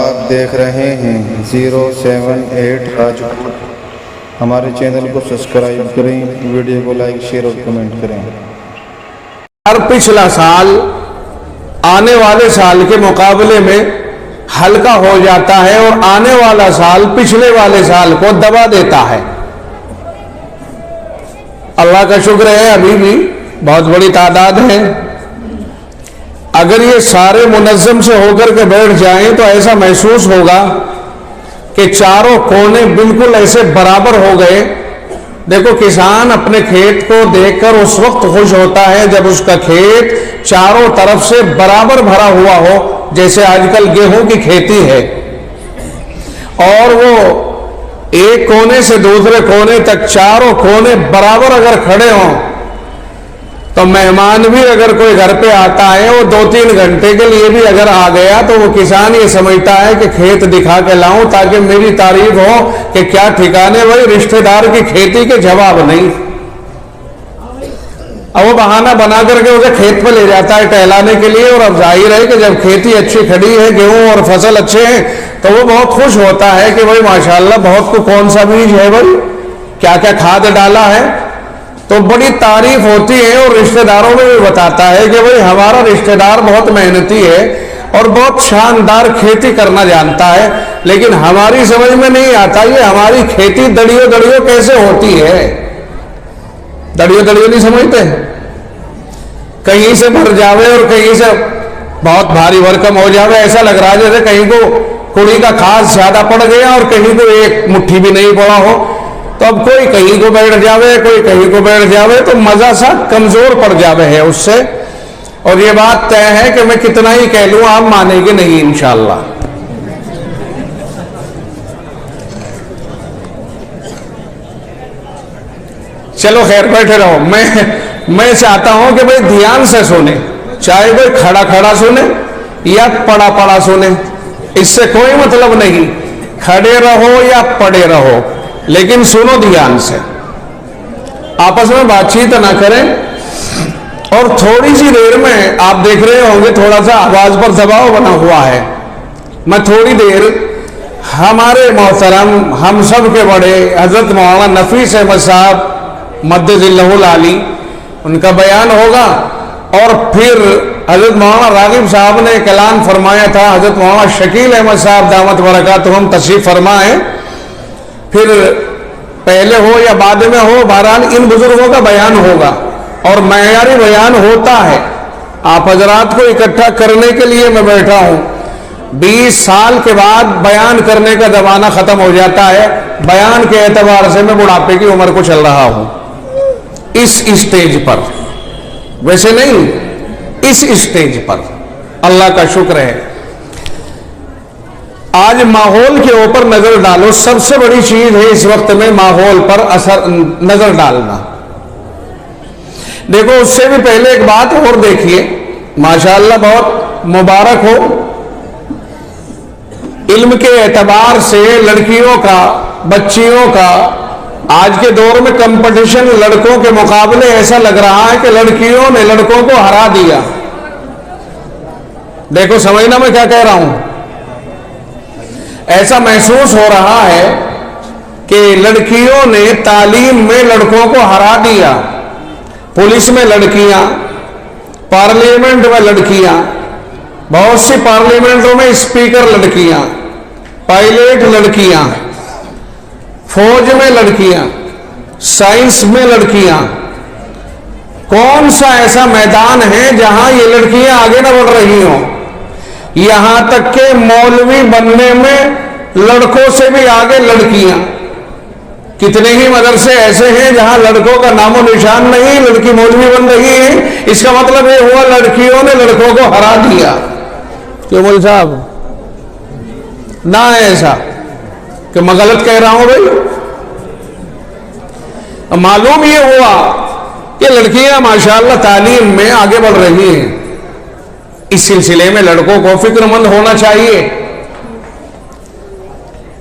آپ دیکھ رہے ہیں 078 راجپور۔ ہمارے چینل کو سبسکرائب کریں، ویڈیو کو لائک شیئر اور کمنٹ کریں۔ ہر پچھلا سال آنے والے سال کے مقابلے میں ہلکا ہو جاتا ہے اور آنے والا سال پچھلے والے سال کو دبا دیتا ہے۔ اللہ کا شکر ہے ابھی بھی بہت بڑی تعداد ہے۔ اگر یہ سارے منظم سے ہو کر کے بیٹھ جائیں تو ایسا محسوس ہوگا کہ چاروں کونے بالکل ایسے برابر ہو گئے۔ دیکھو کسان اپنے کھیت کو دیکھ کر اس وقت خوش ہوتا ہے جب اس کا کھیت چاروں طرف سے برابر بھرا ہوا ہو، جیسے آج کل گیہوں کی کھیتی ہے، اور وہ ایک کونے سے دوسرے کونے تک چاروں کونے برابر اگر کھڑے ہوں تو مہمان بھی اگر کوئی گھر پہ آتا ہے وہ 2-3 گھنٹے کے لیے بھی اگر آ گیا تو وہ کسان یہ سمجھتا ہے کہ کھیت دکھا کے لاؤں تاکہ میری تعریف ہو کہ کیا ٹھکانے بھائی رشتہ دار کی کھیتی کے جواب نہیں۔ اب وہ بہانہ بنا کر کے اسے کھیت پہ لے جاتا ہے ٹہلانے کے لیے، اور اب ظاہر ہے کہ جب کھیتی اچھی کھڑی ہے، گیہوں اور فصل اچھے ہیں، تو وہ بہت خوش ہوتا ہے کہ بھائی ماشاءاللہ بہت کو کون سا بیج ہے بھائی، کیا کیا کھاد ڈالا ہے، تو بڑی تعریف ہوتی ہے اور رشتہ داروں میں بھی بتاتا ہے کہ بھائی ہمارا رشتہ دار بہت محنتی ہے اور بہت شاندار کھیتی کرنا جانتا ہے، لیکن ہماری سمجھ میں نہیں آتا یہ ہماری کھیتی دڑیوں دڑیوں کیسے ہوتی ہے۔ دڑیوں دڑیوں نہیں سمجھتے، کہیں سے بھر جاوے اور کہیں سے بہت بھاری بھرکم ہو جاوے، ایسا لگ رہا ہے جیسے کہیں کو کڑی کا خاص زیادہ پڑ گیا اور کہیں کو ایک مٹھی بھی نہیں پڑا ہو، تو اب کوئی کہیں کو بیٹھ جاوے کوئی کہیں کو بیٹھ جاوے تو مزہ سا کمزور پڑ جاوے ہے اس سے، اور یہ بات طے ہے کہ میں کتنا ہی کہہ لوں آپ مانیں گے نہیں انشاءاللہ۔ چلو خیر بیٹھے رہو، میں چاہتا ہوں کہ بھئی دھیان سے سنیں، چاہے کوئی کھڑا کھڑا سنے یا پڑا پڑا سنے، اس سے کوئی مطلب نہیں، کھڑے رہو یا پڑے رہو لیکن سنو دھیان سے، آپس میں بات چیت نہ کریں، اور تھوڑی سی دیر میں آپ دیکھ رہے ہوں گے تھوڑا سا آواز پر دباؤ بنا ہوا ہے، میں تھوڑی دیر ہمارے محترم ہم سب کے بڑے حضرت مولانا نفیس احمد صاحب مدد اللہ العالی ان کا بیان ہوگا، اور پھر حضرت مولانا راغب صاحب نے ایک اعلان فرمایا تھا، حضرت مولانا شکیل احمد صاحب دامت برکاتہم تشریف فرمائیں، پھر پہلے ہو یا بعد میں ہو بہرحال ان بزرگوں کا بیان ہوگا، اور معیاری بیان ہوتا ہے، آپ حضرات کو اکٹھا کرنے کے لیے میں بیٹھا ہوں۔ 20 سال کے بعد بیان کرنے کا زمانہ ختم ہو جاتا ہے، بیان کے اعتبار سے میں بڑھاپے کی عمر کو چل رہا ہوں اس اسٹیج پر، ویسے نہیں اس اسٹیج پر، اللہ کا شکر ہے۔ آج ماحول کے اوپر نظر ڈالو، سب سے بڑی چیز ہے اس وقت میں ماحول پر اثر نظر ڈالنا۔ دیکھو اس سے بھی پہلے ایک بات اور دیکھیے، ماشاءاللہ بہت مبارک ہو، علم کے اعتبار سے لڑکیوں کا بچیوں کا آج کے دور میں کمپٹیشن لڑکوں کے مقابلے ایسا لگ رہا ہے کہ لڑکیوں نے لڑکوں کو ہرا دیا۔ دیکھو سمجھنا میں کیا کہہ رہا ہوں، ایسا محسوس ہو رہا ہے کہ لڑکیوں نے تعلیم میں لڑکوں کو ہرا دیا، پولیس میں لڑکیاں، پارلیمنٹ میں لڑکیاں، بہت سی پارلیمنٹوں میں اسپیکر لڑکیاں، پائلٹ لڑکیاں، فوج میں لڑکیاں، سائنس میں لڑکیاں، کون سا ایسا میدان ہے جہاں یہ لڑکیاں آگے نہ بڑھ رہی ہوں؟ یہاں تک کہ مولوی بننے میں لڑکوں سے بھی آگے لڑکیاں، کتنے ہی مدرسے ایسے ہیں جہاں لڑکوں کا نام و نشان نہیں، لڑکی مولوی بن رہی ہے، اس کا مطلب یہ ہوا لڑکیوں نے لڑکوں کو ہرا دیا۔ کیوں مول صاحب نہ ایسا کہ میں غلط کہہ رہا ہوں بھائی؟ معلوم یہ ہوا کہ لڑکیاں ماشاءاللہ تعلیم میں آگے بڑھ رہی ہیں، اس سلسلے میں لڑکوں کو فکر مند ہونا چاہیے،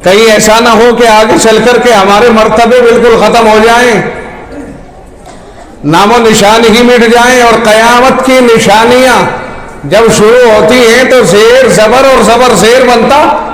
کہیں ایسا نہ ہو کہ آگے چل کر کے ہمارے مرتبے بالکل ختم ہو جائیں، نام و نشان ہی مٹ جائیں، اور قیامت کی نشانیاں جب شروع ہوتی ہیں تو زیر زبر اور زبر زیر بنتا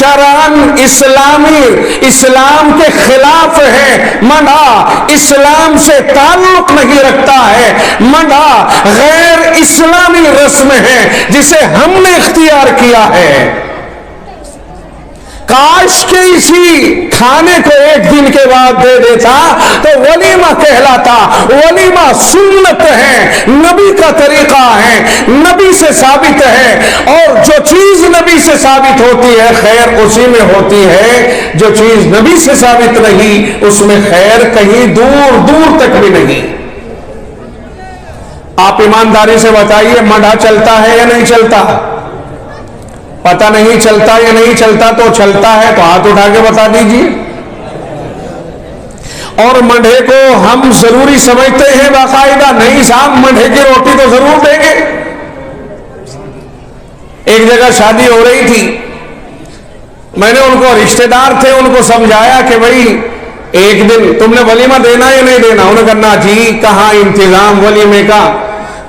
شرعن اسلامی اسلام کے خلاف ہے، منع اسلام سے تعلق نہیں رکھتا ہے، منع غیر اسلامی رسم ہے جسے ہم نے اختیار کیا ہے۔ کاش کے اسی کھانے کو ایک دن کے بعد دے دیتا تو ولیمہ کہلاتا۔ ولیمہ سنت ہے، نبی کا طریقہ ہے، نبی سے ثابت ہے، اور جو چیز نبی سے ثابت ہوتی ہے خیر اسی میں ہوتی ہے، جو چیز نبی سے ثابت نہیں اس میں خیر کہیں دور دور تک بھی نہیں۔ آپ ایمانداری سے بتائیے منڈا چلتا ہے یا نہیں چلتا؟ پتہ نہیں چلتا یا نہیں چلتا، تو چلتا ہے تو ہاتھ اٹھا کے بتا دیجیے۔ اور منڈے کو ہم ضروری سمجھتے ہیں باقاعدہ؟ نہیں صاحب، منڈے کی روٹی تو ضرور دیں گے۔ ایک جگہ شادی ہو رہی تھی، میں نے ان کو رشتہ دار تھے ان کو سمجھایا کہ بھائی ایک دن تم نے ولیمہ دینا یا نہیں دینا؟ انہوں نے کہا جی کہاں انتظام ولیمے کا؟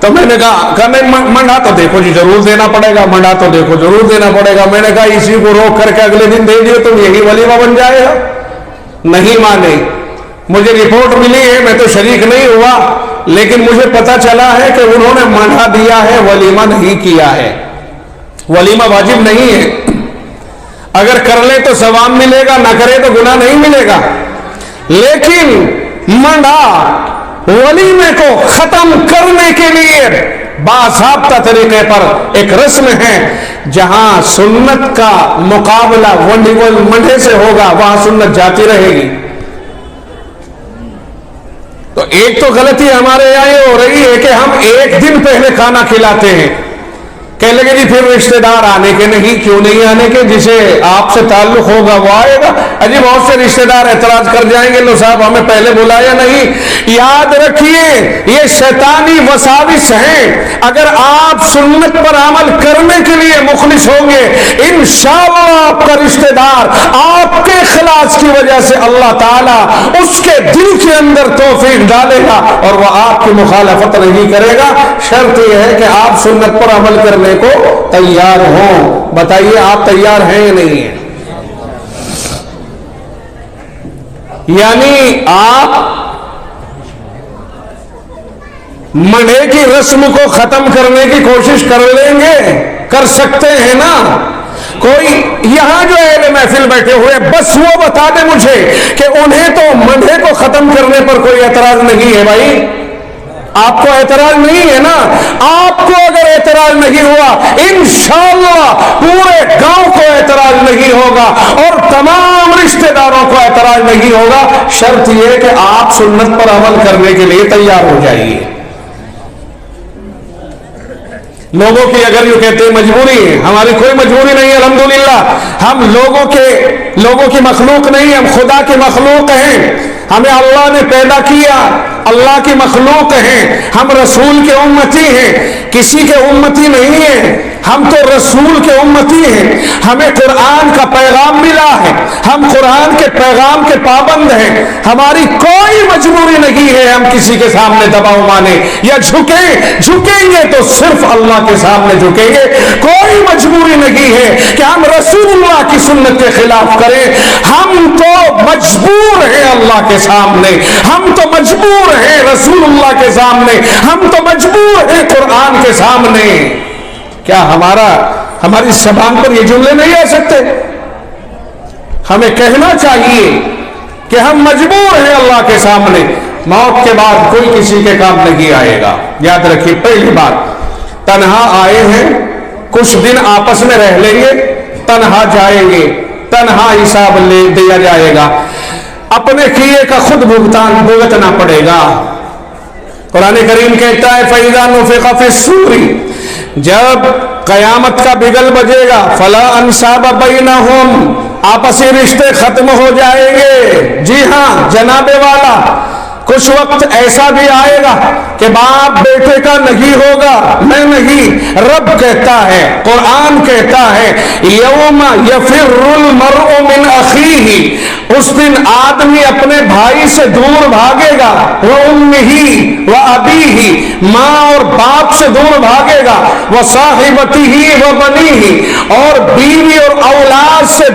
تو میں نے کہا نہیں منڈا تو دیکھو جی ضرور دینا پڑے گا، منڈا تو دیکھو ضرور دینا پڑے گا۔ میں نے کہا اسی کو روک کر کے اگلے دن دے دیو تو یہی ولیمہ بن جائے گا۔ نہیں مانے، مجھے رپورٹ ملی ہے، میں تو شریک نہیں ہوا لیکن مجھے پتا چلا ہے کہ انہوں نے منڈا دیا ہے، ولیمہ نہیں کیا ہے۔ ولیمہ واجب نہیں ہے، اگر کر لے تو ثواب ملے گا، نہ کرے تو گناہ نہیں ملے گا۔ لیکن منڈا ولیمے کو ختم کرنے کے لیے باضابطہ طریقے پر ایک رسم ہے، جہاں سنت کا مقابلہ منڈے سے ہوگا وہاں سنت جاتی رہے گی۔ تو ایک تو غلطی ہمارے یہاں یہ ہو رہی ہے کہ ہم ایک دن پہلے کھانا کھلاتے ہیں، کہنے لگے جی پھر رشتہ دار آنے کے نہیں، کیوں نہیں آنے کے؟ جسے آپ سے تعلق ہوگا وہ آئے گا۔ اجی بہت سے رشتہ دار اعتراض کر جائیں گے لو صاحب ہمیں پہلے بلایا نہیں۔ یاد رکھیے یہ شیطانی وساوس ہیں، اگر آپ سنت پر عمل کرنے کے لیے مخلص ہوں گے انشاءاللہ آپ کا رشتہ دار آپ کے اخلاص کی وجہ سے اللہ تعالیٰ اس کے دل کے اندر توفیق ڈالے گا اور وہ آپ کی مخالفت نہیں کرے گا۔ شرط یہ ہے کہ آپ سنت پر عمل کرنے کو تیار ہوں۔ بتائیے آپ تیار ہیں یا نہیں ہیں؟ یعنی آپ منڈے کی رسم کو ختم کرنے کی کوشش کر لیں گے؟ کر سکتے ہیں نا؟ کوئی یہاں جو اہل محفل بیٹھے ہوئے بس وہ بتا دے مجھے کہ انہیں تو منڈے کو ختم کرنے پر کوئی اعتراض نہیں ہے۔ بھائی آپ کو اعتراض نہیں ہے نا؟ آپ کو اگر اعتراض نہیں ہوا انشاءاللہ پورے گاؤں کو اعتراض نہیں ہوگا اور تمام رشتہ داروں کو اعتراض نہیں ہوگا۔ شرط یہ کہ آپ سنت پر عمل کرنے کے لیے تیار ہو جائیے۔ لوگوں کی اگر یوں کہتے ہیں مجبوری ہے، ہماری کوئی مجبوری نہیں ہے الحمدللہ۔ ہم لوگوں کی مخلوق نہیں، ہم خدا کی مخلوق ہیں، ہمیں اللہ نے پیدا کیا، اللہ کی مخلوق ہیں، ہم رسول کے امتی ہیں، کسی کے امتی نہیں ہیں، ہم تو رسول کے امتی ہیں۔ ہمیں قرآن کا پیغام ملا ہے، ہم قرآن کے پیغام کے پابند ہیں، ہماری کوئی مجبوری نہیں ہے ہم کسی کے سامنے دباؤ مانے یا جھکیں گے تو صرف اللہ کے سامنے جھکیں گے۔ کوئی مجبوری نہیں ہے کہ ہم رسول اللہ کی سنت کے خلاف کریں، ہم تو مجبور ہیں اللہ کے سامنے، ہم تو مجبور ہیں رسول اللہ کے سامنے، ہم تو مجبور ہیں قرآن کے سامنے۔ کیا ہماری زبان پر یہ جملے نہیں آ سکتے؟ ہمیں کہنا چاہیے کہ ہم مجبور ہیں اللہ کے سامنے، موت کے بعد کوئی کسی کے کام نہیں آئے گا۔ یاد رکھیے پہلی بات، تنہا آئے ہیں، کچھ دن آپس میں رہ لیں گے، تنہا جائیں گے، تنہا حساب لے دیا جائے گا، اپنے کیے کا خود بھگتنا پڑے گا۔ قرآن کریم کہتا ہے فَإِذَا نُفِخَ فِي الصُّورِ، جب قیامت کا بگل بجے گا فَلَا أَنْسَابَ بَيْنَهُمْ، آپسی رشتے ختم ہو جائیں گے۔ جی ہاں جناب والا، کچھ وقت ایسا بھی آئے گا کہ باپ بیٹے کا نہیں ہوگا، میں نہیں، رب کہتا ہے، قرآن کہتا ہے یوم یفر المرء من اخیہ، اس دن آدمی اپنے بھائی سے دور بھاگے گا، وامہ وابیہ، ماں اور باپ سے دور بھاگے گا، وصاحبتہ وبنیہ، اور بیوی اور اولاد سے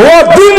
وہ دن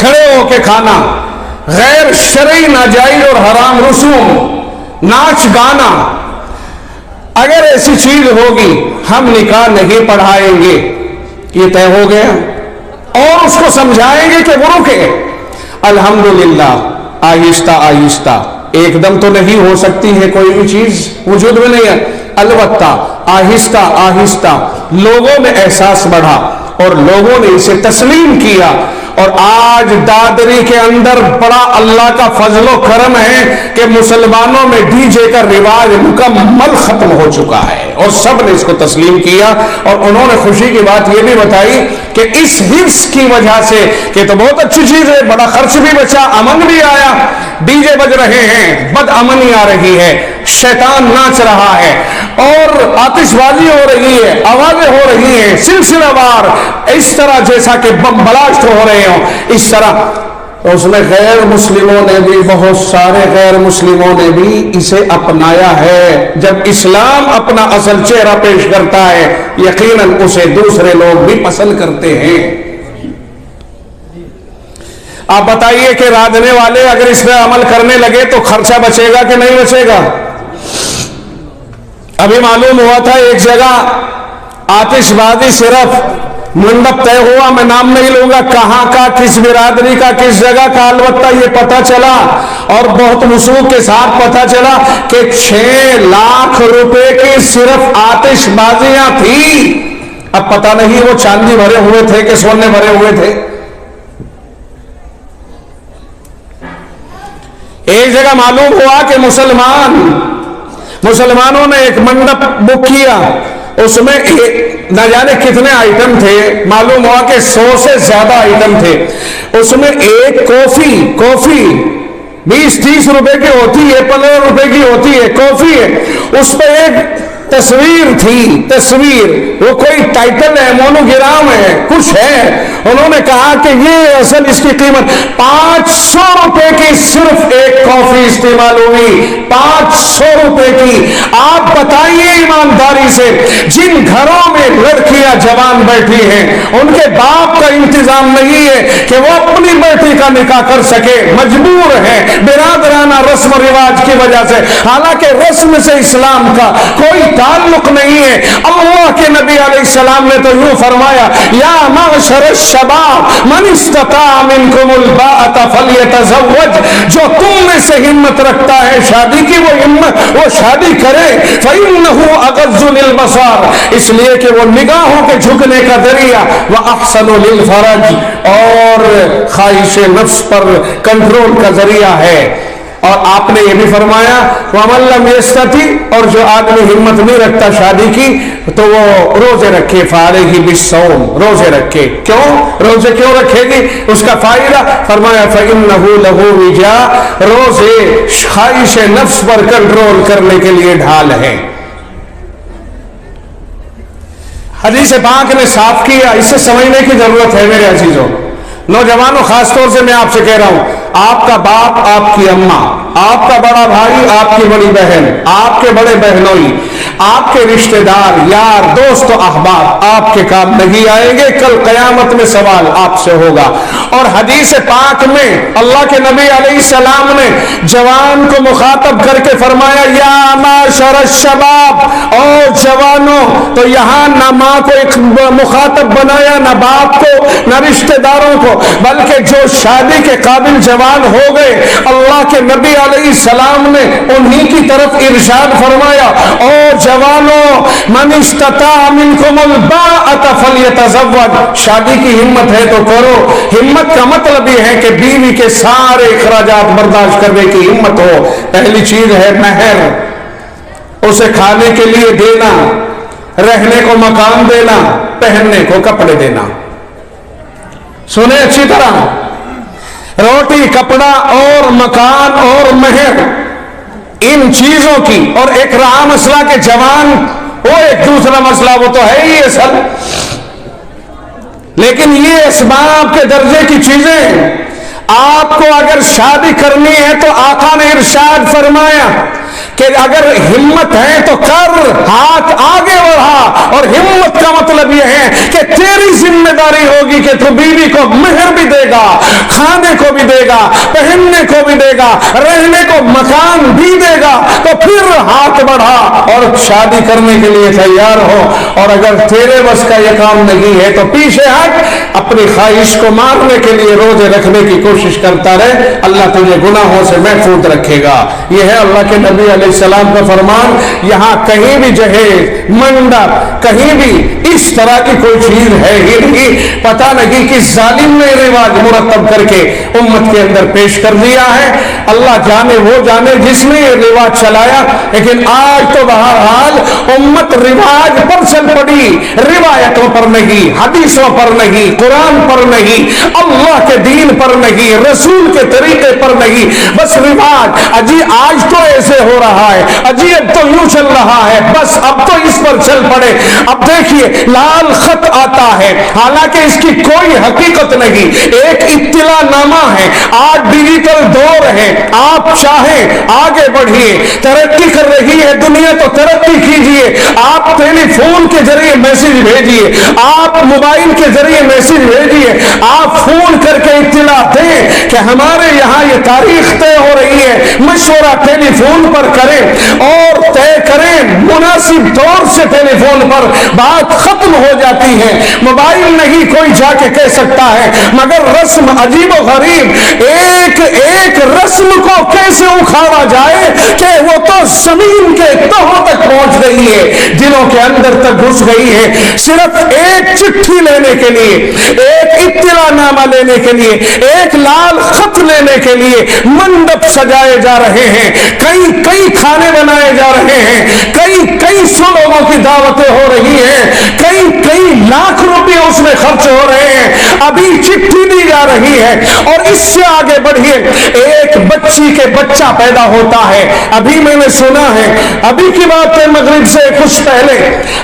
کھڑے ہو کے کھانا، غیر شرعی ناجائز اور حرام رسوم، ناچ گانا، اگر ایسی چیز ہوگی ہم نکاح نہیں پڑھائیں گے، یہ طے ہو گیا، اور اس کو سمجھائیں گے کہ وہ رکے۔ الحمدللہ آہستہ آہستہ، ایک دم تو نہیں ہو سکتی ہے کوئی بھی چیز، وجود میں نہیں ہے، البتہ آہستہ آہستہ لوگوں میں احساس بڑھا اور لوگوں نے اسے تسلیم کیا، اور آج دادری کے اندر بڑا اللہ کا فضل و کرم ہے کہ مسلمانوں میں ڈی جے کا رواج مکمل ختم ہو چکا ہے، اور سب نے اس کو تسلیم کیا، اور انہوں نے خوشی کی بات یہ بھی بتائی کہ اس حفظ کی وجہ سے کہ تو بہت اچھی چیز ہے، بڑا خرچ بھی بچا، امن بھی آیا، ڈی جے بج رہے ہیں، بد امنی آ رہی ہے، شیطان ناچ رہا ہے، اور آتش بازی ہو رہی ہے، آوازیں ہو رہی ہیں سلسلہ وار، اس طرح جیسا کہ بم بلاسٹ ہو رہے ہوں، اس طرح اس میں غیر مسلموں نے بھی، بہت سارے غیر مسلموں نے بھی اسے اپنایا ہے۔ جب اسلام اپنا اصل چہرہ پیش کرتا ہے یقیناً اسے دوسرے لوگ بھی پسند کرتے ہیں۔ آپ بتائیے کہ رادنے والے اگر اس پہ عمل کرنے لگے تو خرچہ بچے گا کہ نہیں بچے گا؟ ابھی معلوم ہوا تھا ایک جگہ آتش بازی صرف منڈپ طے ہوا، میں نام نہیں لوں گا کہاں کا، کس برادری کا، کس جگہ کا، البتہ یہ پتہ چلا اور بہت وثوق کے ساتھ پتہ چلا کہ 6 لاکھ روپے کی صرف آتش بازیاں تھی۔ اب پتہ نہیں وہ چاندی بھرے ہوئے تھے کہ سونے بھرے ہوئے تھے۔ ایک جگہ معلوم ہوا کہ مسلمانوں نے ایک منڈپ بک کیا، اس میں نہ جانے کتنے آئٹم تھے، معلوم ہوا کہ 100 سے زیادہ آئٹم تھے، اس میں ایک کافی 20-30 روپے کی ہوتی ہے، 15 روپے کی ہوتی ہے، کافی ہے، اس پہ ایک تصویر تھی، تصویر، وہ کوئی ٹائٹل ہے، مونوگرام ہے، کچھ ہے، انہوں نے کہا کہ یہ اصل اس کی قیمت 500 روپے کی صرف ایک کافی استعمال ہوئی، 500 روپے کی۔ آپ بتائیے ایمانداری سے، جن گھروں میں لڑکیاں جوان بیٹھی ہیں ان کے باپ کا انتظام نہیں ہے کہ وہ اپنی بیٹی کا نکاح کر سکے، مجبور ہے برادرانہ رسم و رواج کی وجہ سے، حالانکہ رسم سے اسلام کا کوئی تعلق نہیں ہے۔ اللہ کے نبی علیہ السلام نے تو یوں فرمایا، یا معشر الشباب من استطاع منکم الباءۃ فلیتزوج، جو تم میں سے ہمت رکھتا ہے شادی کی وہ شادی کرے، فإنہ اغض للبصر، اس لیے کہ وہ نگاہوں کے جھکنے کا ذریعہ، وأحسن للفرج، اور خواہش نفس پر کنٹرول کا ذریعہ ہے۔ اور آپ نے یہ بھی فرمایا وَمَن لَّمْ يَسْتَطِعْ، اور جو آدمی ہمت نہیں رکھتا شادی کی تو وہ روزے رکھے، فَعَلَيْهِ بِالصَّوْمِ، روزے رکھے۔ کیوں روزے کیوں رکھے گی؟ اس کا فائدہ فرمایا فَإِنَّهُ لَهُ وِجَاءٌ، روزے خواہش نفس پر کنٹرول کرنے کے لیے ڈھال ہے۔ حدیث پاک نے صاف کیا، اسے سمجھنے کی ضرورت ہے میرے عزیزوں، نوجوانوں، خاص طور سے میں آپ سے کہہ رہا ہوں، آپ کا باپ، آپ کی اماں، آپ کا بڑا بھائی، آپ کی بڑی بہن، آپ کے بڑے بہنوئی، آپ کے رشتہ دار، یار، دوست و احباب آپ کے کام نہیں آئیں گے، کل قیامت میں سوال آپ سے ہوگا۔ اور حدیث پاک میں اللہ کے نبی علیہ السلام نے جوان کو مخاطب کر کے فرمایا یا معشر الشباب، اور جوانوں، تو یہاں نہ ماں کو ایک مخاطب بنایا، نہ باپ کو، نہ رشتہ داروں کو، بلکہ جو شادی کے قابل جوان ہو گئے اللہ کے نبی علیہ السلام نے انہی کی طرف ارشاد فرمایا، اور جوانوں من استطاع منکم الباءۃ فلیتزوج، شادی کی ہمت ہے تو کرو۔ ہمت کا مطلب یہ ہے کہ بیوی کے سارے اخراجات برداشت کرنے کی ہمت ہو۔ پہلی چیز ہے مہر، اسے کھانے کے لیے دینا، رہنے کو مکان دینا، پہننے کو کپڑے دینا۔ سنیں اچھی طرح، روٹی، کپڑا اور مکان اور مہر، ان چیزوں کی، اور ایک رہا مسئلہ کہ جوان، وہ ایک دوسرا مسئلہ، وہ تو ہے ہی اصل، لیکن یہ اسباب کے درجے کی چیزیں۔ آپ کو اگر شادی کرنی ہے تو آقا نے ارشاد فرمایا کہ اگر ہمت ہے تو کر, ہاتھ آگے بڑھا. اور ہمت کا مطلب یہ ہے کہ تیری ذمہ داری ہوگی کہ تو بیوی کو مہر بھی دے گا, کھانے کو بھی دے گا, پہننے کو بھی دے گا, رہنے کو مکان بھی دے گا. تو پھر ہاتھ بڑھا اور شادی کرنے کے لیے تیار ہو. اور اگر تیرے بس کا یہ کام نہیں ہے تو پیچھے ہٹ, اپنی خواہش کو مارنے کے لیے روزے رکھنے کی کوشش کرتا رہے. اللہ تجھے گناہوں سے محفوظ رکھے گا. یہ ہے اللہ کے نبی علیہ السلام کا فرمان. یہاں کہیں بھی جہیز, منڈپ, کہیں بھی اس طرح کی کوئی چیز ہے ہی نہیں. پتہ نہیں کہ ظالم نے رواج مرتب کر کے امت کے اندر پیش کر دیا ہے. اللہ جانے, وہ جانے جس نے یہ رواج چلایا. لیکن آج تو بہرحال امت رواج پر چل پڑی, روایتوں پر نہیں, حدیثوں پر نہیں, قرآن پر نہیں, اللہ کے دین پر نہیں, رسول کے طریقے پر نہیں, بس رواج. اجی آج تو ایسے ہو رہا ہے, اجی اب تو یوں چل رہا ہے, بس اب تو اس پر چل پڑے. اب دیکھیے لال خط آتا ہے, حالانکہ اس کی کوئی حقیقت نہیں, ایک اطلاع نامہ ہے. آج ڈیجیٹل دور ہے, آپ چاہیں آگے بڑھیے, ترقی کر رہی ہے دنیا تو ترقی کیجئے. آپ ٹیلی فون کے ذریعے میسج بھیجئے, آپ موبائل کے ذریعے میسج بھیجئے, آپ فون کر کے اطلاع دیں کہ ہمارے یہاں یہ تاریخ طے ہو رہی ہے. مشورہ ٹیلی فون پر کریں اور طے کریں, مناسب طور سے ٹیلی فون پر بات ختم ہو جاتی ہے. موبائل نہیں کوئی جا کے کہہ سکتا ہے, مگر رسم عجیب و غریب, ایک ایک رسم کو کیسے اکھاڑا جائے کہ وہ تو زمین کے تہوں تک پہنچ گئی ہے, دلوں کے اندر تک گھس گئی ہے. صرف ایک چٹھی لینے کے لیے, ایک اطلاع نامہ لینے کے لیے, ایک لال خط لینے کے لیے منڈپ سجائے جا رہے ہیں, کئی کئی کھانے بنائے جا رہے ہیں, کئی کئی سو لوگوں کی دعوتیں ہو رہی ہیں, کئی کئی لاکھ روپے اس میں خرچ ہو رہے ہیں. ابھی چٹھی دی جا رہی ہے. اور اس سے آگے بڑھیے, ایک بچی کے بچہ پیدا ہوتا ہے. ابھی میں نے سنا ہے, ابھی کی بات ہے, مغرب سے کچھ پہلے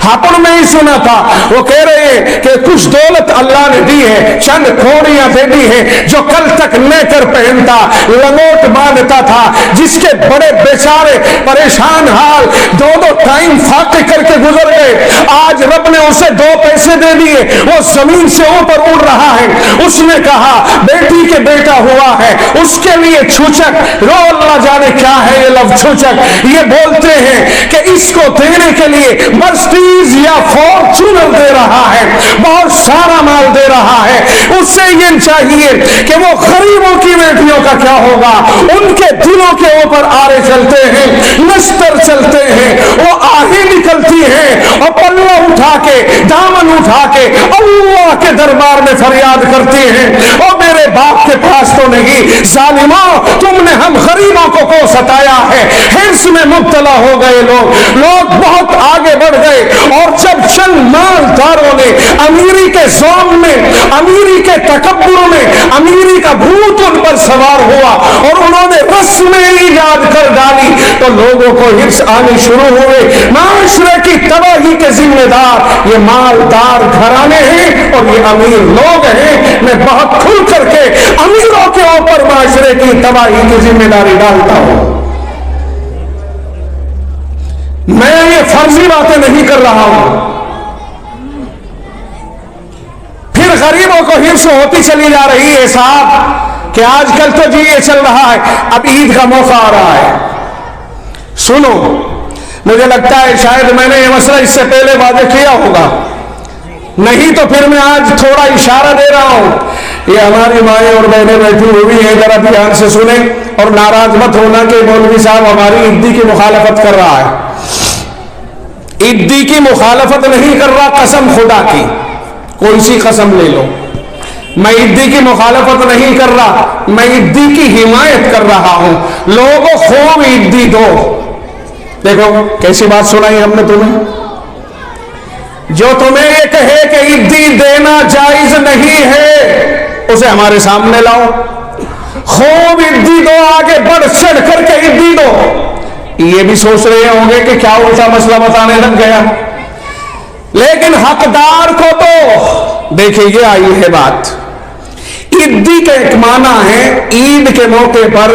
ہاپڑ میں ہی سنا تھا, وہ کہہ رہے ہیں کہ کچھ دولت اللہ نے دی ہے, چند کھوڑیاں دے دی ہیں, جو کل تک نیکر پہنتا, لنگوٹ باندھتا تھا, جس کے بڑے بیچارے پریشان حال دو دو ٹائم فاقے کر کے گزر گئے. آج رب نے اسے 2 پیسے دے دیے, وہ زمین سے اوپر اڑ رہا ہے. اس نے کہا بیٹی کے بیٹا ہوا ہے, اس کے لیے چھوچک, رو اللہ جانے کیا ہے یہ لفظ چھوچک. یہ بولتے ہیں کہ اس کو دینے کے لیے مرسڈیز یا فارچونر دے رہا ہے, بہت سارا مال دے رہا ہے. اس سے یہ چاہیے کہ وہ غریبوں کی بیٹیوں کا کیا ہوگا, ان کے دلوں کے اوپر آرے چلتے ہیں, نستر چلتے ہیں, وہ آہیں نکلتی ہیں, اور پلہ اٹھا کے, دامن اٹھا کے اللہ کے دربار میں فریاد کرتی ہیں, اور میرے باپ کے پاس تو نہیں. ظالموں, تم نے ہم غریبوں کو ستایا ہے. حرص میں مبتلا ہو گئے لوگ بہت آگے بڑھ گئے. اور جب چند مالداروں نے امیری کے زوم میں, امیری کے تکبر میں, امیری کا بھوت ان پر سوار ہوا اور انہوں نے رسمیں ایجاد کر ڈالی, تو لوگوں کو حرص آنے شروع ہوئے. معاشرے کی تباہی کے ذمہ دار یہ مالدار گھرانے ہیں اور یہ امیر لوگ ہیں. میں بہت کھل کر کے امیروں کے اوپر معاشرے کی تباہی کی ذمہ داری ڈالتا ہوں. میں یہ فرضی باتیں نہیں کر رہا ہوں. پھر غریبوں کو حرص ہوتی چلی جا رہی ہے صاحب کہ آج کل تو جی یہ چل رہا ہے, اب عید کا موقع آ رہا ہے. سنو, مجھے لگتا ہے شاید میں نے یہ مسئلہ اس سے پہلے واضح کیا ہوگا, نہیں تو پھر میں آج تھوڑا اشارہ دے رہا ہوں. یہ ہماری مائیں اور بہنیں بیٹھی ہوئی ہیں, ذرا دھیان سے سنیں اور ناراض مت ہونا کہ مولوی صاحب ہماری عیدی کی مخالفت کر رہا ہے. عیدی کی مخالفت نہیں کر رہا, قسم خدا کی, کوئی سی قسم لے لو, میں عیدی کی مخالفت نہیں کر رہا, میں عیدی کی حمایت کر رہا ہوں. لوگوں خوب عیدی دو. دیکھو کیسی بات سنائی ہم نے تمہیں, جو تمہیں یہ کہے کہ عیدی دینا جائز نہیں ہے اسے ہمارے سامنے لاؤ. خوب عیدی دو, آگے بڑھ چڑھ کر کے عیدی دو. یہ بھی سوچ رہے ہوں گے کہ کیا الٹا مسئلہ بتانے لگ گیا, لیکن حقدار کو تو دیکھیں. یہ آئی ہے بات, عیدی کا ایک معنی ہے عید کے موقع پر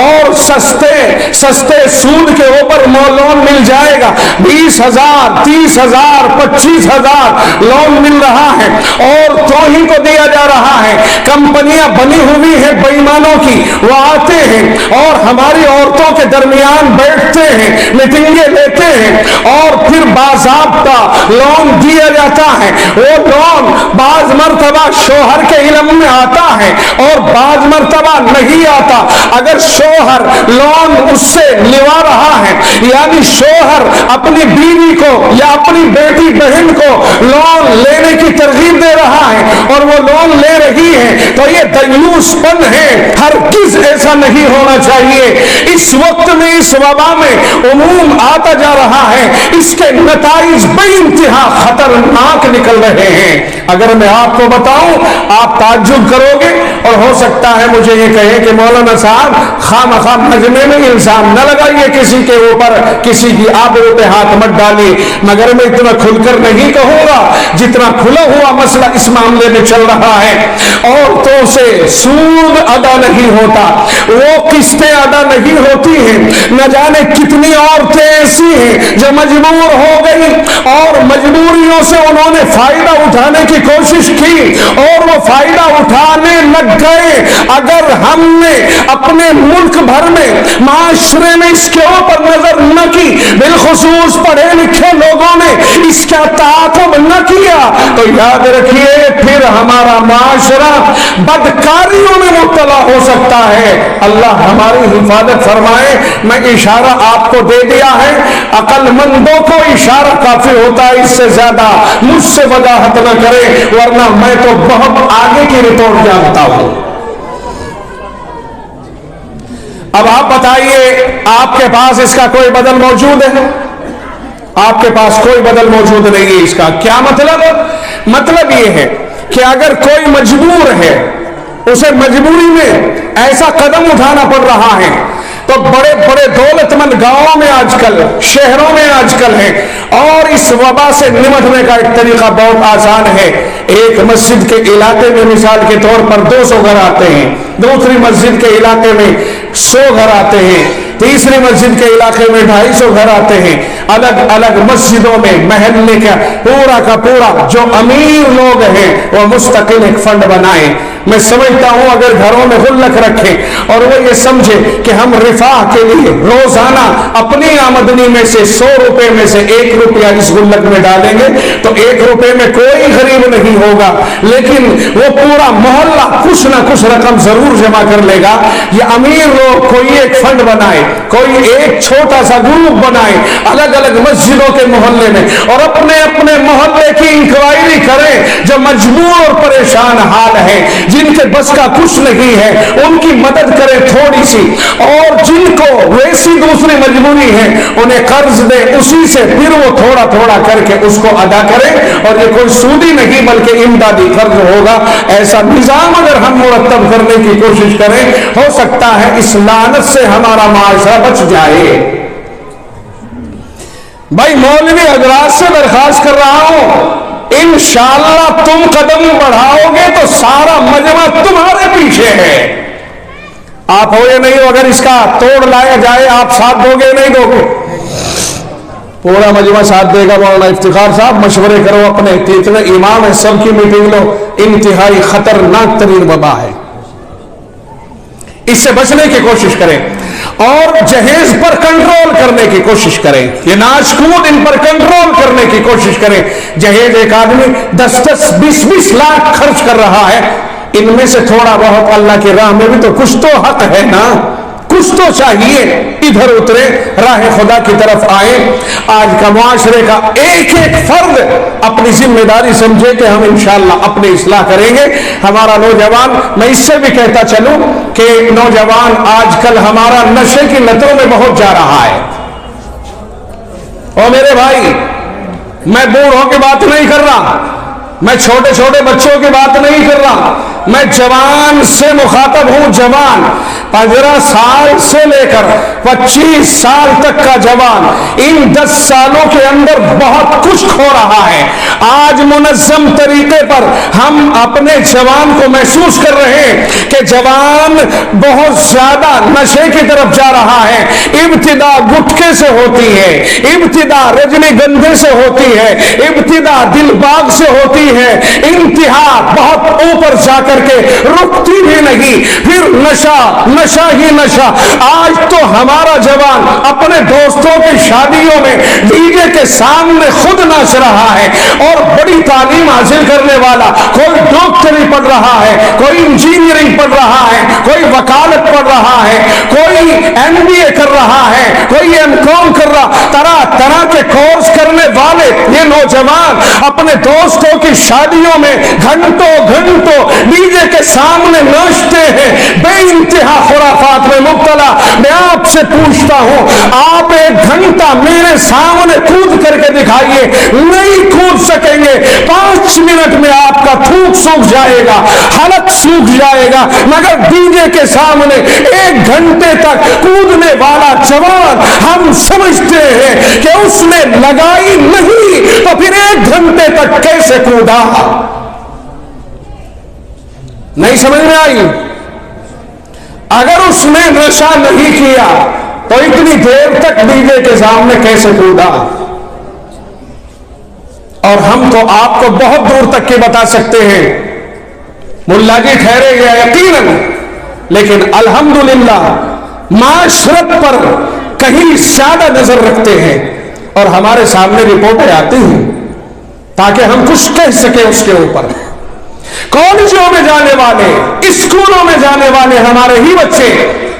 اور سستے سود کے اوپر لون مل جائے گا، 20,000 30,000 25,000 لون مل رہا ہے اور توہین کو دیا جا رہا ہے، کمپنیاں بنی ہوئی ہیں بے ایمانوں کی، وہ آتے ہیں اور ہماری عورتوں کے درمیان بیٹھتے ہیں، میٹنگیں لیتے ہیں اور پھر باضابطہ لون دیا جاتا ہے۔ وہ لون بعض مرتبہ شوہر کے علم میں آتا ہے اور بعض مرتبہ نہیں آتا۔ اگر شوہر لون اس سے لوا رہا ہے، یعنی شوہر اپنی بیوی کو یا اپنی بیٹی بہن کو لون لینے کی ترغیب دے رہا ہے اور وہ لون لے رہی ہے، تو یہ دیوس پن ہے، ہرگز ایسا نہیں ہونا چاہیے۔ اس وقت میں اس وبا میں عموم آتا جا رہا ہے، اس کے نتائج بے انتہا خطرناک نکل رہے ہیں۔ اگر میں آپ کو بتاؤں آپ تعجب کرو گے اور ہو سکتا ہے مجھے یہ کہے کہ مولانا صاحب خواہ مجمع میں الزام نہ لگائیے کسی کے اوپر، کسی کی آبرو پہ ہاتھ مت ڈالیے، مگر میں اتنا کھل کر نہیں کہوں گا جتنا کھلا ہوا مسئلہ اس معاملے میں چل رہا ہے۔ عورتوں سے سود ادا نہیں ہوتا، وہ قسطیں ادا نہیں ہوتی ہیں، نہ جانے کتنی عورتیں ایسی ہیں جو مجبور ہو گئی اور مجبوریوں سے انہوں نے فائدہ اٹھانے کی کوشش کی اور وہ فائدہ اٹھانے لگ گئے۔ اگر ہم نے اپنے ملک بھر میں معاشرے میں اس کے اوپر نظر نہ کی، بالخصوص پڑھے لکھے لوگوں نے اس کا تعاقب نہ کیا، تو یاد رکھیے پھر ہمارا معاشرہ بدکاریوں میں مبتلا ہو سکتا ہے۔ اللہ ہماری حفاظت فرمائے۔ میں اشارہ آپ کو دے دیا ہے، عقل مندوں کو اشارہ کافی ہوتا ہے، اس سے زیادہ مجھ سے وضاحت نہ کرے ورنہ میں تو بہت آگے کی رپورٹ جانتا ہوں۔ اب آپ بتائیے آپ کے پاس اس کا کوئی بدل موجود ہے؟ آپ کے پاس کوئی بدل موجود نہیں ہے اس کا۔ کیا مطلب یہ ہے کہ اگر کوئی مجبور ہے، اسے مجبوری میں ایسا قدم اٹھانا پڑ رہا ہے، تو بڑے بڑے دولت مند گاؤں میں آج کل، شہروں میں آج کل ہیں، اور اس وبا سے نمٹنے کا ایک طریقہ بہت آسان ہے۔ ایک مسجد کے علاقے میں مثال کے طور پر 200 گھر آتے ہیں، دوسری مسجد کے علاقے میں 100 گھر آتے ہیں، تیسری مسجد کے علاقے میں 250 گھر آتے ہیں۔ الگ الگ مسجدوں میں محلے کا پورا جو امیر لوگ ہیں وہ مستقل ایک فنڈ بنائیں۔ میں سمجھتا ہوں اگر گھروں میں غلک رکھیں اور وہ یہ سمجھے کہ ہم رفاہ کے لیے روزانہ اپنی آمدنی میں سے 100 روپے میں سے 1 روپیہ اس غلک میں ڈالیں گے تو 1 روپے میں کوئی غریب نہیں ہوگا، لیکن وہ پورا محلہ کچھ نہ کچھ رقم ضرور جمع کر لے گا۔ یہ امیر لوگ کوئی ایک فنڈ بنائے، کوئی ایک چھوٹا سا گروپ بنائے الگ الگ مسجدوں کے محلے میں، اور اپنے اپنے محلے کی انکوائری کریں جو مجبور اور پریشان حال ہے، جن کے بس کا کچھ نہیں ہے ان کی مدد کریں تھوڑی سی، اور جن کو ویسی دوسری مجبوری ہے انہیں قرض دیں، اسی سے پھر وہ تھوڑا تھوڑا کر کے اس کو ادا کریں، اور یہ کوئی سودی نہیں بلکہ امدادی قرض ہوگا۔ ایسا نظام اگر ہم مرتب کرنے کی کوشش کریں ہو سکتا ہے اس لعنت سے ہمارا معاشرہ بچ جائے۔ بھائی مولوی حضرات سے درخواست کر رہا ہوں، انشاءاللہ تم قدم بڑھاؤ گے تو سارا مجمع تمہارے پیچھے ہے۔ آپ ہو یا نہیں ہو، اگر اس کا توڑ لایا جائے آپ ساتھ دو گے یا نہیں دو گے؟ پورا مجمع ساتھ دے گا۔ مولانا افتخار صاحب مشورے کرو اپنے، اتنے امام ہے سب کی میٹنگ لو، انتہائی خطرناک ترین وبا ہے، اس سے بچنے کی کوشش کریں اور جہیز پر کنٹرول کرنے کی کوشش کریں، یہ ناشکود ان پر کنٹرول کرنے کی کوشش کریں۔ جہیز ایک آدمی 10-10 20-20 لاکھ خرچ کر رہا ہے، ان میں سے تھوڑا بہت اللہ کی راہ میں بھی تو کچھ تو حق ہے نا، کچھ تو چاہیے، ادھر اترے راہ خدا کی طرف آئے۔ آج کا معاشرے کا ایک ایک فرد اپنی ذمہ داری سمجھے کہ ہم انشاءاللہ اپنی اصلاح کریں گے۔ ہمارا نوجوان، میں اس سے بھی کہتا چلوں کہ نوجوان آج کل ہمارا نشے کی لتوں میں بہت جا رہا ہے۔ اور میرے بھائی میں بوڑھوں کی بات نہیں کر رہا، میں چھوٹے چھوٹے بچوں کی بات نہیں کر رہا، میں جوان سے مخاطب ہوں، جوان 15 سال سے لے کر 25 سال تک کا جوان، ان 10 سالوں کے اندر بہت کچھ کھو رہا ہے۔ آج منظم طریقے پر ہم اپنے جوان کو محسوس کر رہے ہیں کہ جوان بہت زیادہ نشے کی طرف جا رہا ہے۔ ابتدا گٹکے سے ہوتی ہے، ابتدا رجنی گندھے سے ہوتی ہے، ابتدا دل باغ سے ہوتی ہے، انتہا بہت اوپر جا کر کے رکتی بھی نہیں، پھر نشہ، نشہ ہی نشہ۔ آج تو ہمارا جوان اپنے دوستوں کی شادیوں میں ڈی جے کے سامنے خود ناچ رہا ہے، اور بڑی تعلیم حاصل کرنے والا، کوئی ڈاکٹری پڑھ رہا ہے، کوئی انجینئرنگ پڑھ رہا ہے، کوئی وکالت پڑھ رہا ہے، کوئی ایم بی اے کر رہا ہے، کوئی ایم کام کر رہا، طرح طرح کے کورس کرنے والے یہ نوجوان اپنے دوستوں کی شادیوں میں گھنٹوں گھنٹوں ڈی جے کے سامنے ناچتے ہیں، بے انتہا خرافات میں مبتلا۔ میں آپ سے پوچھتا ہوں، آپ 1 گھنٹہ میرے سامنے کود کر کے دکھائیے، نہیں کود سکیں گے۔ 5 منٹ میں آپ کا تھوک سوکھ جائے گا، حلق سوکھ جائے گا، مگر ڈی جے کے سامنے 1 گھنٹے تک کودنے والا جوان، ہم سمجھتے ہیں کہ اس نے لگائی نہیں تو پھر 1 گھنٹے تک کیسے کودا؟ نہیں سمجھ میں آئی؟ اگر اس نے نشہ نہیں کیا تو اتنی دیر تک ڈی جے کے سامنے کیسے کودا؟ اور ہم تو آپ کو بہت دور تک کی بتا سکتے ہیں، ملا جی ٹھہرے گیا یقیناً، لیکن الحمدللہ معاشرت پر کہیں زیادہ نظر رکھتے ہیں، اور ہمارے سامنے رپورٹیں آتی ہیں تاکہ ہم کچھ کہہ سکیں اس کے اوپر۔ کالجوں میں جانے والے، اسکولوں میں جانے والے ہمارے ہی بچے،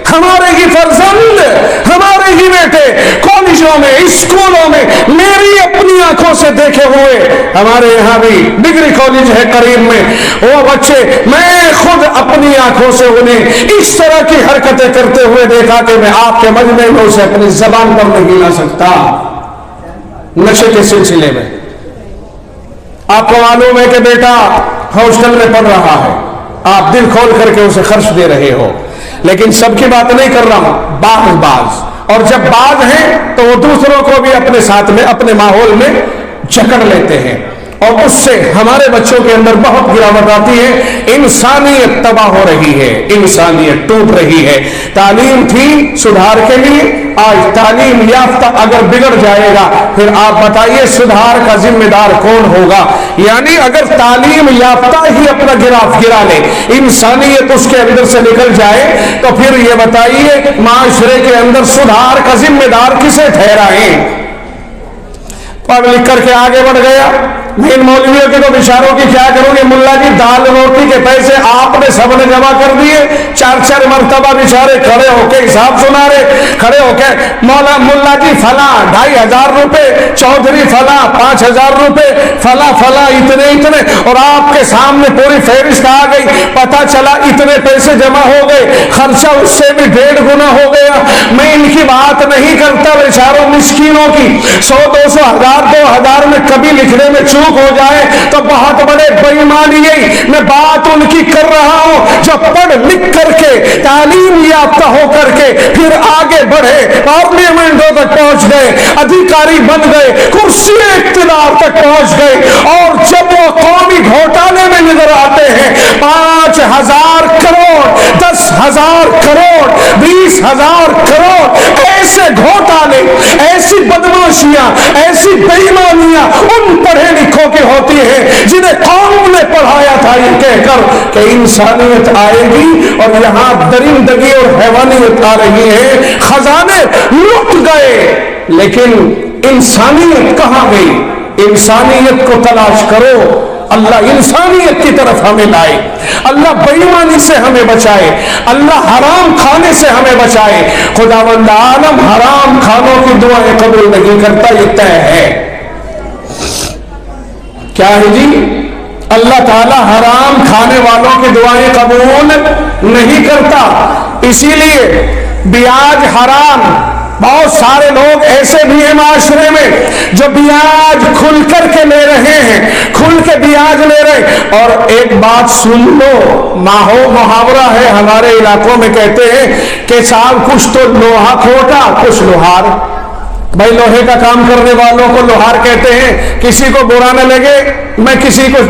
ہمارے ہی فرزند، ہمارے ہی بیٹے کالجوں میں، اسکولوں میں، میری اپنی آنکھوں سے دیکھے ہوئے، ہمارے یہاں بھی ڈگری کالج ہے قریب میں، وہ بچے میں خود اپنی آنکھوں سے انہیں اس طرح کی حرکتیں کرتے ہوئے دیکھا کہ میں آپ کے مجمع میں اسے اپنی زبان پر نہیں لا سکتا۔ نشے کے سلسلے میں آپ کو معلوم ہے کہ بیٹا ہاسٹل میں پڑھ رہا ہے، آپ دل کھول کر کے اسے خرچ دے رہے ہو، لیکن سب کی بات نہیں کر رہا ہوں، بعض، اور جب بعض ہیں تو وہ دوسروں کو بھی اپنے ساتھ میں، اپنے ماحول میں جکڑ لیتے ہیں، اور اس سے ہمارے بچوں کے اندر بہت گراوٹ آتی ہے۔ انسانیت تباہ ہو رہی ہے، انسانیت ٹوٹ رہی ہے۔ تعلیم تھی سدھار کے لیے، آج تعلیم یافتہ اگر بگڑ جائے گا پھر آپ بتائیے سدھار کا ذمہ دار کون ہوگا؟ یعنی اگر تعلیم یافتہ ہی اپنا گراف گرا لے، انسانیت اس کے اندر سے نکل جائے، تو پھر یہ بتائیے معاشرے کے اندر سدھار کا ذمہ دار کسے ٹھہرائیں؟ پڑھ لکھ کر کے آگے بڑھ گیا، ان مولویوں کے تو بیچاروں کی کیا کروں گے؟ ملا جی دال روٹی کے پیسے آپ نے سب نے جمع کر دیے، 4 مرتبہ بیچارے کھڑے ہو کے حساب سنا رہے، کھڑے ہو کے ملا جی فلاں 2500 روپے، چودھری فلاں 5000 روپے، فلاں اتنے، اور آپ کے سامنے پوری فہرست آ گئی، پتا چلا اتنے پیسے جمع ہو گئے، خرچہ اس سے بھی 1.5 گنا ہو گیا۔ میں ان کی بات نہیں کرتا بیچاروں مسکینوں کی، 100 200 1000 2000 میں کبھی لکھنے میں چوک ہو جائے تو بہت بڑے بےایمانی ہے۔ میں بات ان کی کر رہا ہوں جو پڑھ لکھ کر کے تعلیم یافتہ ہو کر کے پھر آگے بڑھے، پارلیمنٹوں تک پہنچ گئے، ادھیکاری بن گئے، کرسی اقتدار تک پہنچ گئے، اور جب وہ قومی گھوٹالے میں نظر آتے ہیں 5000 کروڑ 10,000 کروڑ 20,000 کروڑ، ایسے گھوٹالے، ایسی بدماشیاں، ایسی بےایمانیاں ان پڑھے لکھوں کی ہوتی ہیں جنہیں قوم نے پڑھایا تھا یہ کہہ کر کہ انسانیت آئے گی، اور یہاں درندگی اور حیوانیت آ رہی ہے۔ خزانے لٹ گئے لیکن انسانیت کہاں گئی؟ انسانیت کو تلاش کرو، اللہ انسانیت کی طرف ہمیں لائے، اللہ بےایمانی سے ہمیں بچائے، اللہ حرام کھانے سے ہمیں بچائے۔ خداوند عالم حرام کھانوں کی دعائیں قبول نہیں کرتا، یہ طے ہے۔ کیا ہے جی؟ اللہ تعالی حرام کھانے والوں کی دعائیں قبول نہیں کرتا، اسی لیے بیاج حرام، بہت سارے لوگ ایسے بھی ہیں معاشرے میں جو بیاج کھل کر کے لے رہے ہیں، کھل کے بیاج لے رہے. اور ایک بات سن لو، محاورہ ہے ہمارے علاقوں میں، کہتے ہیں کہ صاحب کچھ تو لوہا کھوٹا کچھ لوہار. بھائی لوہے کا کام کرنے والوں کو لوہار کہتے ہیں. کسی کو برا نہ لگے، میں کسی کو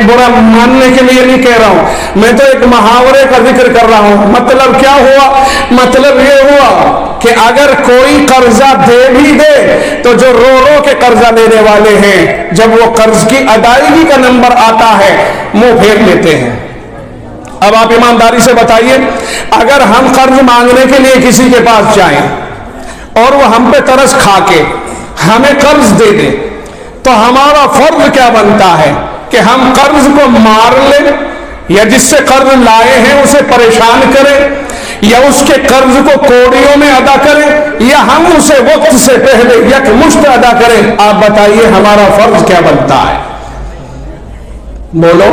برا ماننے کے لیے نہیں کہہ رہا ہوں، میں تو ایک محاورے کا ذکر کر رہا ہوں. مطلب کیا ہوا؟ مطلب یہ ہوا کہ اگر کوئی قرضہ دے بھی دے تو جو رو رو کے قرضہ لینے والے ہیں، جب وہ قرض کی ادائیگی کا نمبر آتا ہے منہ پھیر لیتے ہیں. اب آپ ایمانداری سے بتائیے، اگر ہم قرض مانگنے کے لیے کسی کے پاس جائیں اور وہ ہم پہ ترس کھا کے ہمیں قرض دے دے تو ہمارا فرض کیا بنتا ہے کہ ہم قرض کو مار لیں، یا جس سے قرض لائے ہیں اسے پریشان کریں، یا اس کے قرض کو کوڑیوں میں ادا کریں، یا ہم اسے وقت سے پہلے یک مشت ادا کریں. آپ بتائیے ہمارا فرض کیا بنتا ہے؟ بولو،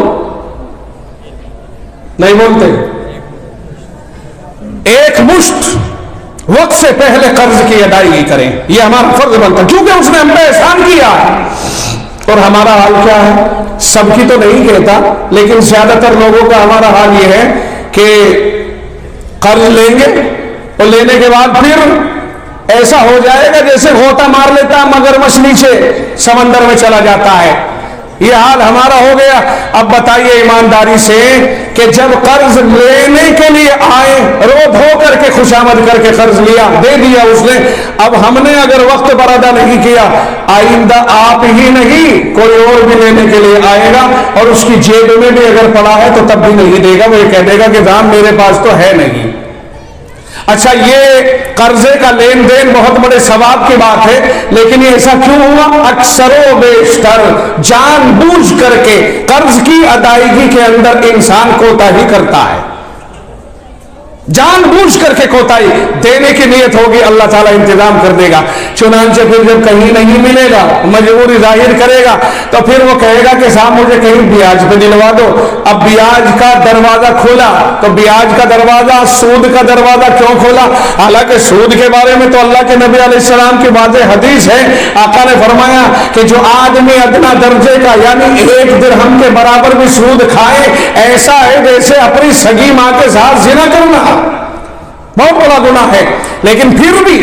نہیں بولتے. ایک مشت وقت سے پہلے قرض کی ادائیگی کریں، یہ ہمارا فرض بنتا ہے، کیونکہ اس نے ہم پہ احسان کیا. اور ہمارا حال کیا ہے؟ سب کی تو نہیں کہتا، لیکن زیادہ تر لوگوں کا ہمارا حال یہ ہے کہ قرض لیں گے اور لینے کے بعد پھر ایسا ہو جائے گا جیسے غوطہ مار لیتا مگر مچھلی سے سمندر میں چلا جاتا ہے. یہ حال ہمارا ہو گیا. اب بتائیے ایمانداری سے کہ جب قرض لینے کے لیے آئے، رو دھو کر کے خوشامد کر کے قرض لیا، دے دیا اس نے، اب ہم نے اگر وقت پر ادا نہیں کیا، آئندہ آپ ہی نہیں کوئی اور بھی لینے کے لیے آئے گا اور اس کی جیب میں بھی اگر پڑا ہے تو تب بھی نہیں دے گا. وہ یہ کہہ دے گا کہ جان میرے پاس تو ہے نہیں. اچھا، یہ قرضے کا لین دین بہت بڑے ثواب کی بات ہے، لیکن یہ ایسا کیوں ہوا؟ اکثر و بیشتر جان بوجھ کر کے قرض کی ادائیگی کے اندر انسان کوتاہی کرتا ہے. جان بوجھ کر کے کوتاہی. دینے کی نیت ہوگی اللہ تعالیٰ انتظام کر دے گا، چنانچہ پھر جب کہیں نہیں ملے گا، مجبوری ظاہر کرے گا، تو پھر وہ کہے گا کہ صاحب مجھے کہیں بیاج پہ دلوا دو. اب بیاج کا دروازہ کھولا تو بیاج کا دروازہ، سود کا دروازہ کیوں کھولا؟ حالانکہ سود کے بارے میں تو اللہ کے نبی علیہ السلام کی واضح حدیث ہے. آقا نے فرمایا کہ جو آدمی ادنا درجے کا یعنی 1 درہم کے برابر بھی سود کھائے، ایسا ہے جیسے اپنی سگی ماں کے ساتھ زنا کرنا. بہت بڑا گناہ ہے. لیکن پھر بھی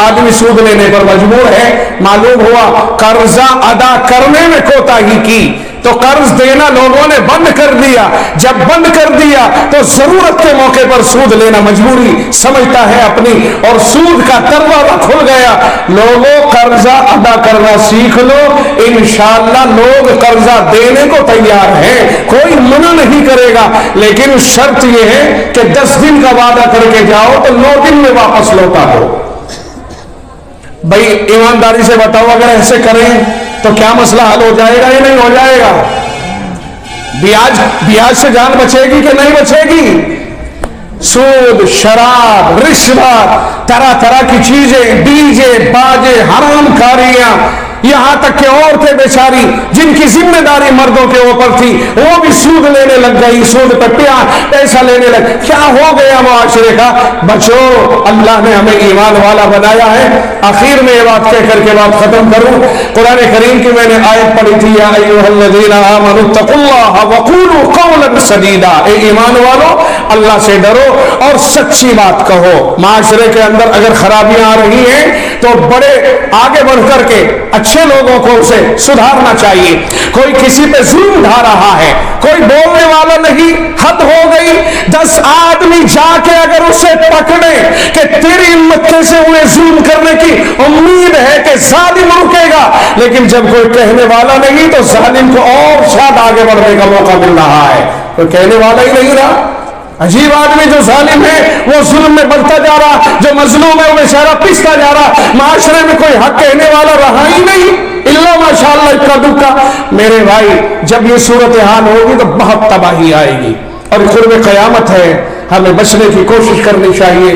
آدمی سود لینے پر مجبور ہے. معلوم ہوا قرضہ ادا کرنے میں کوتاہی کی تو قرض دینا لوگوں نے بند کر دیا. جب بند کر دیا تو ضرورت کے موقع پر سود لینا مجبوری سمجھتا ہے اپنی، اور سود کا دروازہ کھل گیا. لوگوں قرضہ ادا کرنا سیکھ لو، انشاءاللہ لوگ قرضہ دینے کو تیار ہیں، کوئی منع نہیں کرے گا. لیکن شرط یہ ہے کہ 10 دن کا وعدہ کر کے جاؤ تو 9 دن میں واپس لوٹا دو. بھائی ایمانداری سے بتاؤ، اگر ایسے کریں تو کیا مسئلہ حل ہو جائے گا یا نہیں ہو جائے گا؟ بیاج سے جان بچے گی کہ نہیں بچے گی؟ سود، شراب، رشوت، طرح طرح کی چیزیں، ڈی جے، باجے، حرام کاریاں، یہاں تک کہ عورتیں بیچاری جن کی ذمہ داری مردوں کے اوپر تھی وہ بھی سود لینے لگ گئی، سود پہ پیسہ لینے لگ. کیا ہو گیا معاشرے کا؟ بچو، اللہ نے ہمیں ایمان والا بنایا ہے. آخر میں یہ بات کہہ کر کے بات ختم کروں. قرآن کریم کی میں نے آیت پڑھی تھی، یا ایھا الذین آمنوا اتقوا اللہ وقولوا قولا سدیدا. اے ایمان والو، اللہ سے ڈرو اور سچی بات کہو. معاشرے کے اندر اگر خرابیاں آ رہی ہیں تو بڑے آگے بڑھ کر کے اچھے لوگوں کو اسے سدھارنا چاہیے. کوئی کسی پہ ظلم ڈھا رہا ہے، کوئی بولنے والا نہیں، حد ہو گئی. 10 آدمی جا کے اگر اسے پکڑے کہ تیری ہمت کیسے انہیں ظلم کرنے کی، امید ہے کہ ظالم رکے گا. لیکن جب کوئی کہنے والا نہیں تو ظالم کو اور شاید آگے بڑھنے کا موقع مل رہا ہے. کوئی کہنے والا ہی نہیں رہا. عجیب آدمی جو ظالم ہے وہ ظلم میں بڑھتا جا رہا، جو مظلوم ہے وہ بیچارہ پستا جا رہا. معاشرے میں کوئی حق کہنے والا رہا ہی نہیں الا ماشاءاللہ اکا دکا. میرے بھائی، جب یہ صورتحال ہوگی تو بہت تباہی آئے گی اور قرب قیامت ہے. ہمیں بچنے کی کوشش کرنی چاہیے.